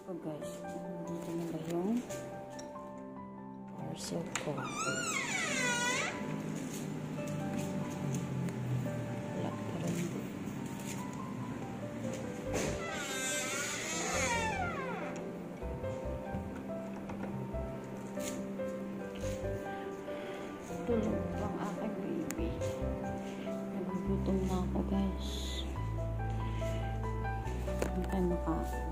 So guys, dito na ba yung parcel ko? Wala pa rin. Tulog pang aking baby. Nagugutom na ako guys. Hindi tayo makain.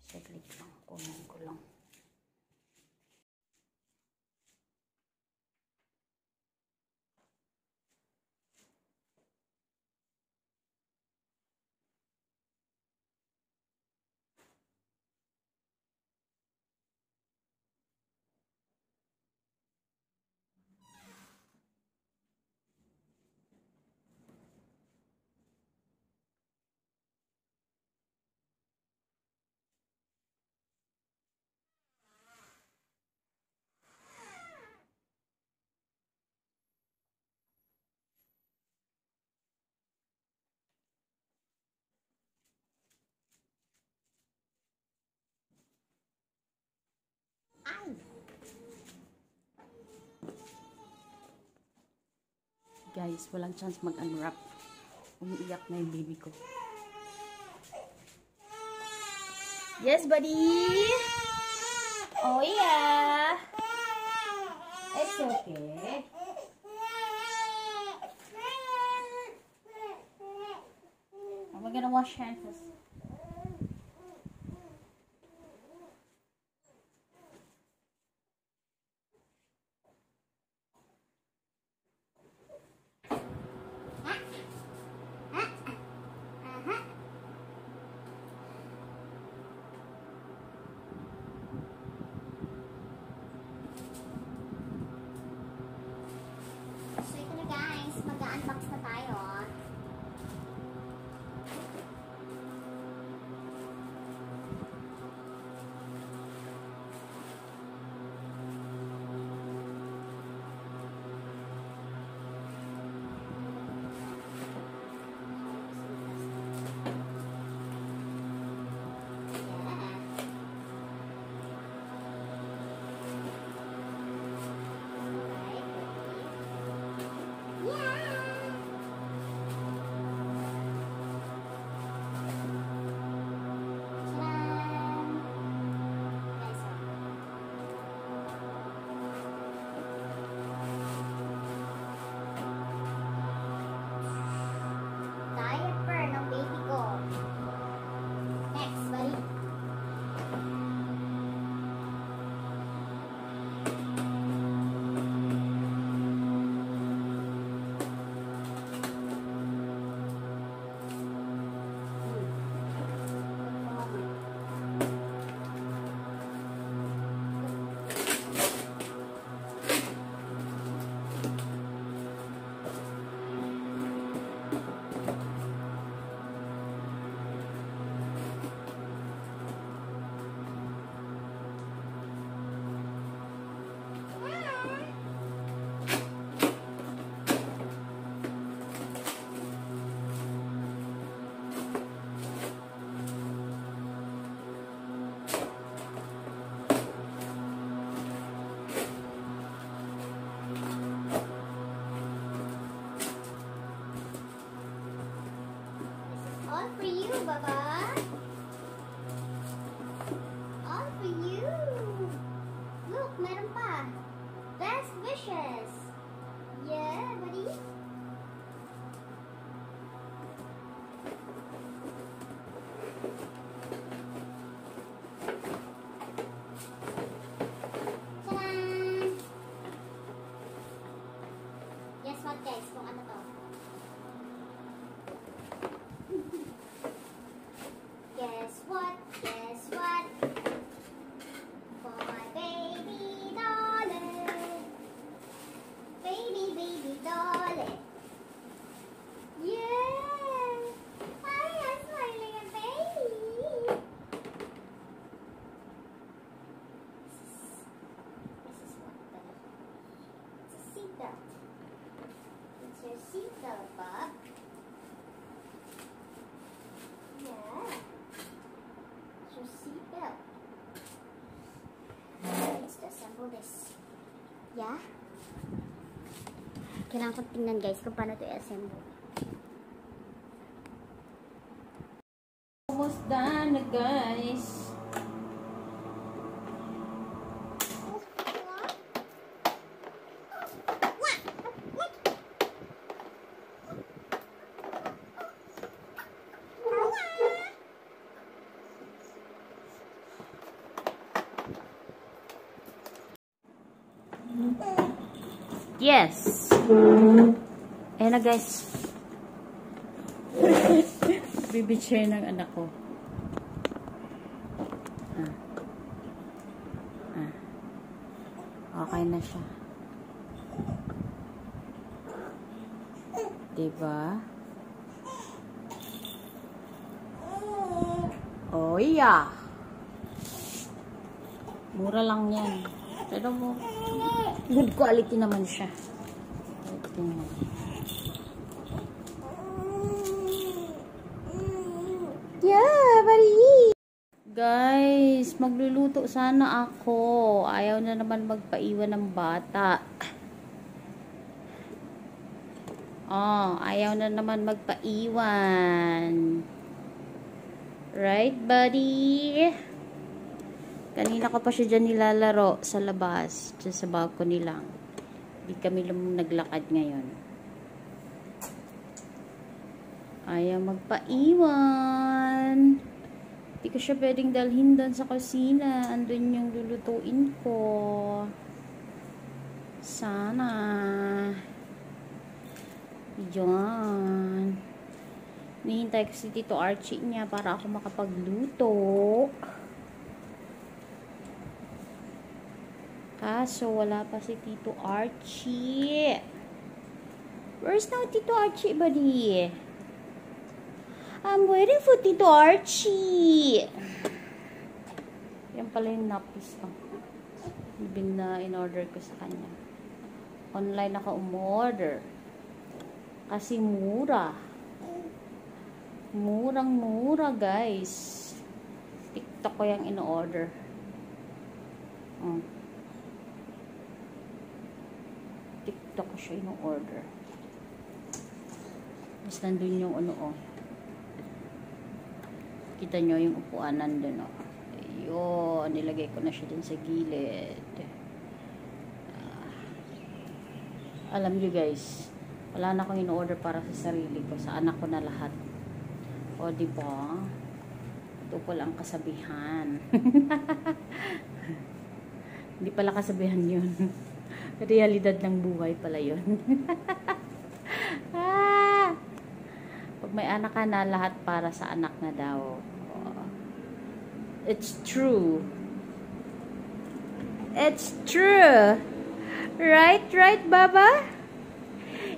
Saglit lang, kunin ko lang. Guys, walang chance mag-unwrap. Umiiyak na yung baby ko. Yes, buddy! Oh, yeah! It's okay. We're gonna wash hands first. Mag-unbox na tayo. Yeah. assemble this. Yeah? Kailangan ko tingnan guys kung paano ito i-assemble. Almost done na guys. Yes. Ayan na guys. Baby chair ng anak ko. Okay na siya. Diba? Oh yeah. Mura lang yan. Pero mo, good quality naman siya. Tingnan. Yeah, buddy. Guys, magluluto sana ako. Ayaw na naman magpaiwan ng bata. Oh, ayaw na naman magpaiwan. Right, buddy? Kanina ko pa siya dyan nilalaro sa labas. Dyan sa balcony lang. Hindi kami naglakad ngayon. Ayaw magpaiwan. Hindi ko siya pwedeng dalhin doon sa kusina. Andun yung lulutuin ko. Sana. Diyan. Nihintay ko si Tito Archie niya para ako makapagluto. Kaso, wala pa si Tito Archie. Where's now Tito Archie, buddy? I'm waiting for Tito Archie. Yan pala yung napis ko. In-order ko sa kanya. Online ako umorder. Kasi mura. Murang-mura, guys. TikTok ko yung in-order. TikTok ko siya in-order. Mas nandun yung Kita nyo yung upuan nandun, Ayun, nilagay ko na siya dun sa gilid. Alam nyo guys, wala na akong in-order para sa sarili ko. Sa anak ko na lahat. O, diba? Ito pala ang kasabihan. Hindi pala kasabihan yun. Realidad ng buhay pala yun. Pag may anak ka na, lahat para sa anak na daw. It's true. It's true. Right, right, Baba?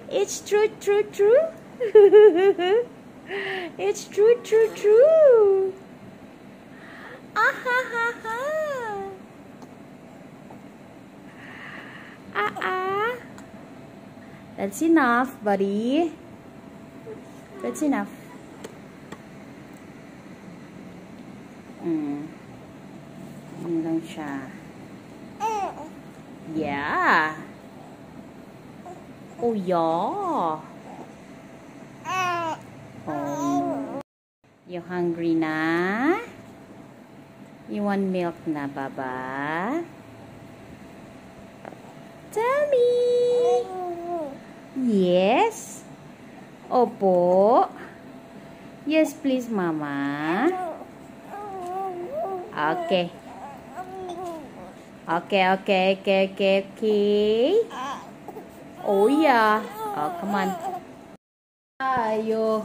It's true, true, true. It's true, true, true. Ah, ha, ha, ha. That's enough, buddy. That's enough. Ano lang siya. Yeah. Oh, yeah. Oh. You hungry na? You want milk na, Baba? Tell me. Yes. Opo. Yes, please, Mama. Okay. Okay. Oh, yeah. Oh, come on. Ayo.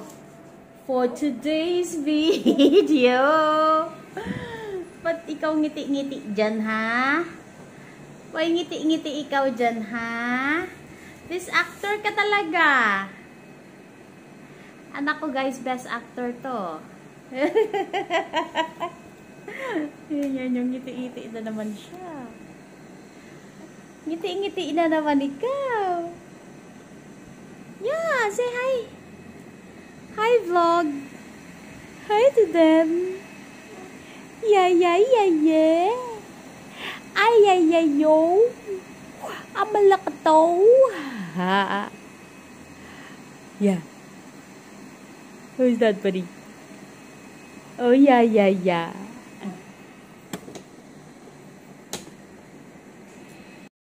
For today's video. Ba't ikaw ngiti-ngiti dyan, ha? Why ngiti-ngiti ikaw dyan, ha? This actor ka talaga. Anak ko guys, best actor to. Yan yung ngiti-ngiti na naman siya. Ngiti-ngiti na naman ikaw. Yeah, say hi. Hi vlog. Hi to them. Yeah. Ay, ay, ay, yo. Ang malakataw. Ha. Yeah. Who's that, buddy? Oh, yeah, yeah, yeah.